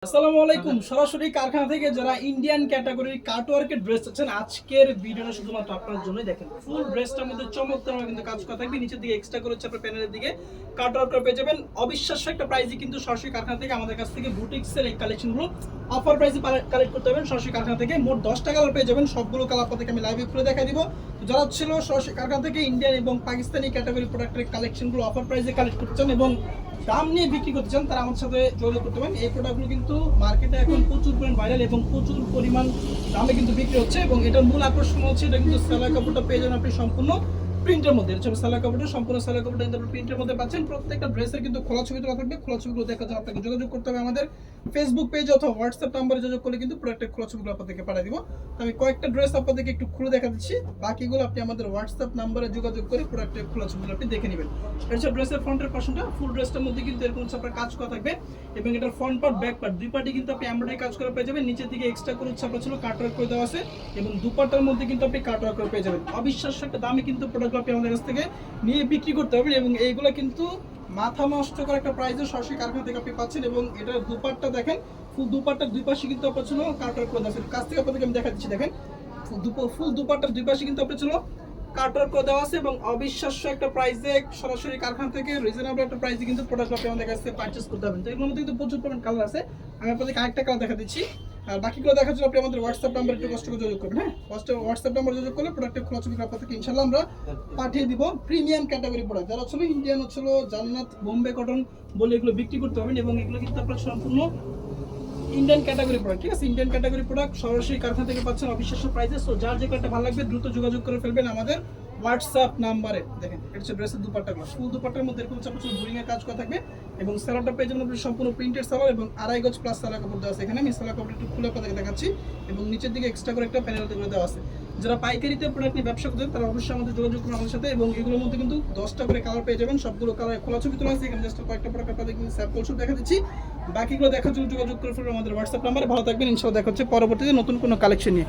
আসসালামু আলাইকুম। সরাসরি কারখানা থেকে যারা ইন্ডিয়ান ক্যাটাগরির কাটওয়ার্কের ড্রেস চাচ্ছেন, আজকের ভিডিওটা শুধুমাত্র আপনার জন্যই। দেখেন, ফুল ড্রেসটার মধ্যে চমৎকার কিন্তু কাজ করা থাকবে। নিচের দিকে এক্সট্রা করে হচ্ছে আপনার প্যানেলের দিকে কাটওয়ার্ক পেয়ে যাবেন। অবিশ্বাস্য একটা প্রাইসে কিন্তু সরাসরি কারখানা থেকে আমাদের কাছ থেকে বুটিক্সের এই কালেকশনগুলো অফার প্রাইসে কালেক্ট করতে পারবেন। সরাসরি কারখানা থেকে মোট 10টা কালার পেয়ে যাবেন। সবগুলো কালার আপনাদেরকে আমি লাইভে খুলে দেখা দিব। যারা ছিল সরাসরি কারখানা থেকে ইন্ডিয়ান এবং পাকিস্তানি ক্যাটাগরি প্রোডাক্টের কালেকশনগুলো অফার প্রাইসে কালেক্ট করতে চান এবং দাম নিয়ে বিক্রি করতে চান, তারা আমাদের সাথে যোগাযোগ করতে পারেন। এই প্রোডাক্টগুলো কিন্তু মার্কেটে এখন প্রচুর পরিমাণ ভাইরাল এবং প্রচুর পরিমাণ দামে কিন্তু বিক্রি হচ্ছে। এবং এটার মূল আকর্ষণ হচ্ছে এটা কিন্তু সেলাই কাপড়টা পেয়ে যাবেন আপনি সম্পূর্ণ প্রিন্টের মধ্যে। এটা হচ্ছে সেলাই কাপড়টা, সম্পূর্ণ সেলাই কাপড়টা কিন্তু আপনি প্রিন্টের মধ্যে পাচ্ছেন। প্রত্যেকটা ড্রেসের কিন্তু খোলা ছবি তোলা থাকবে। খোলা ছবিগুলো দেখার জন্য আপনাকে যোগাযোগ করতে হবে আমাদের ফেসবুক পেজে অথবা হোয়াটসঅ্যাপ নাম্বারে যোগাযোগ করলে কিন্তু প্রোডাক্টের খোলা ছবিগুলো আপনাদেরকে পাঠিয়ে দিব। আমি কয়েকটা ড্রেস আপনাদেরকে একটু খুলে দেখা দিচ্ছি, বাকিগুলো আপনি আমাদের হোয়াটসঅ্যাপ নাম্বারে যোগাযোগ করে প্রোডাক্টের খোলা ছবিগুলো আপনি দেখে নেবেন। এটা হচ্ছে ড্রেসের ফ্রন্টের পার্সনটা। ফুল ড্রেসটার মধ্যে কিন্তু এরকম হচ্ছে আপনার কাজ করা থাকবে এবং এটার ফ্রন্ট পার্ট ব্যাক পার্ট দুই পার্টই কিন্তু আপনি এমব্রয়ডারি কাজ করে পেয়ে যাবেন। নিচের দিকে এক্সট্রা করে হচ্ছে আপনার ছিল কাটওয়ার্ক করে দেওয়া আছে এবং দুপাট্টার মধ্যে কিন্তু আপনি কাটওয়ার্ক করে পেয়ে যাবেন। অবিশ্বাস্য একটা দামে কিন্তু প্রোডাক্টগুলো আপনি আমাদের কাছ থেকে নিয়ে বিক্রি করতে পারবেন এবং এইগুলো কিন্তু মাথা নষ্ট করা একটা প্রাইসে সরাসরি কারখানা থেকে আপনি পাচ্ছেন। এবং এটার দুপাট্টা দেখেন, ফুল দুপাট্টার দুই পাশে কিন্তু আপনার ছিল কাটওয়ার্ক করে দেওয়া আছে। কাছ থেকে আপনাদেরকে আমি দেখা দিচ্ছি, দেখেন ফুল দুপাট্টার দুই পাশে কিন্তু আপনার ছিল কাটওয়ার্ক করে দেওয়া আছে এবং অবিশ্বাস্য একটা প্রাইসে সরাসরি কারখানা থেকে রিজনেবল একটা প্রাইসে কিন্তু প্রোডাক্ট আপনি আমাদের কাছ থেকে পারচেজ করতে পারবেন। তো এগুলোর মধ্যে কিন্তু প্রচুর পরিমাণ কালার আছে। আমি আপনাদেরকে আরেকটা কালার দেখা দিচ্ছি, আর বাকিগুলো দেখার জন্য আপনি আমাদের হোয়াটসঅ্যাপ নাম্বার একটু কষ্ট করে যোগাযোগ করবেন। হ্যাঁ, হোয়াটসঅ্যাপ নাম্বার যোগাযোগ করলে প্রোডাক্টের খোলা ছবি আপনাদেরকে ইনশাআল্লাহ আমরা পাঠিয়ে দিব। প্রিমিয়াম ক্যাটাগরি প্রোডাক্ট যারা ছিল ইন্ডিয়ান হচ্ছিল জান্নাত বোম্বে কটন বলে এগুলো বিক্রি করতে পারবেন এবং এগুলো কিন্তু আপনার সম্পূর্ণ ইন্ডিয়ান ক্যাটাগরি প্রোডাক্ট। ঠিক আছে, ইন্ডিয়ান ক্যাটাগরি প্রোডাক্ট সরাসরি কারখানা থেকে পাচ্ছেন অবিশ্বাস্য প্রাইসে। সো যার যে কয়েকটা ভালো লাগবে দ্রুত যোগাযোগ করে ফেলবেন আমাদের হোয়াটসঅ্যাপ নাম্বারে। দেখেন, এটা হচ্ছে ড্রেসের দুপাট্টাগুলো। ফুল দুপাট্টার মধ্যে এরকম হচ্ছে বোরিং এর কাজ করা থাকবে এবং সালোয়ারটা পেয়ে যাবেন আপনি সম্পূর্ণ প্রিন্টেড সালোয়ার এবং 2.5 গজ প্লাস সালোয়ার কাপড় দেওয়া আছে। এখানে আমি সালোয়ার কাপড় একটু খুলে আপনাদেরকে দেখাচ্ছি এবং নিচের দিকে এক্সট্রা করে একটা প্যানেল করে দেওয়া আছে। যারা পাইকারিতে প্রোডাক্ট নিয়ে ব্যবসা করতে তারা অবশ্যই আমাদের যোগাযোগ করুন আমাদের সাথে। এবং এগুলোর মধ্যে কিন্তু 10টা করে কালার পেয়ে যাবেন। সবগুলো কালার খোলা ছবি তোলা আছে। এখানে জাস্ট কয়েকটা প্রোডাক্ট আপনাদের কিন্তু স্যাম্পল শুট দেখা দিচ্ছি। বাকিগুলো দেখার জন্য যোগাযোগ করে ফেলবেন আমাদের হোয়াটসঅ্যাপ নাম্বারে। ভালো থাকবেন, ইনশাআল্লাহ দেখা হচ্ছে পরবর্তীতে নতুন কোনো কালেকশন নিয়ে।